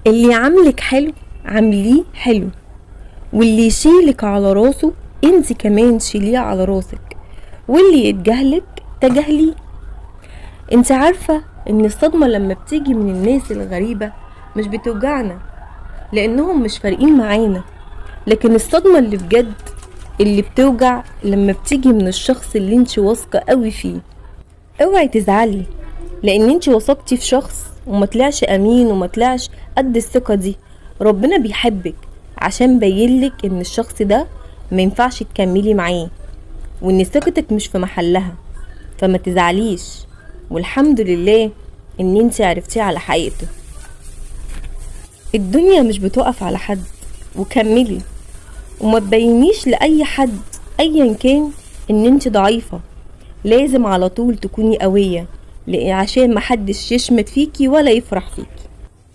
اللي عاملك حلو عامليه حلو، واللي يشيلك على راسه انت كمان شيليه على راسك، واللي يتجاهلك تجاهليه. انت عارفة ان الصدمة لما بتيجي من الناس الغريبة مش بتوجعنا لانهم مش فارقين معانا، لكن الصدمة اللي بجد اللي بتوجع لما بتيجي من الشخص اللي انت واثقة قوي فيه. اوعي تزعلي لان انت وثقتي في شخص وما طلعش امين وما طلعش قد الثقة دي. ربنا بيحبك عشان بينلك ان الشخص ده ما ينفعش تكملي معاه، وان ثقتك مش في محلها، فما تزعليش، والحمد لله ان انت عرفتيه على حقيقته. الدنيا مش بتقف على حد، وكملي وما تبينيش لأي حد ايا كان ان انت ضعيفة. لازم على طول تكوني قوية عشان محدش يشمت فيكي ولا يفرح فيكي.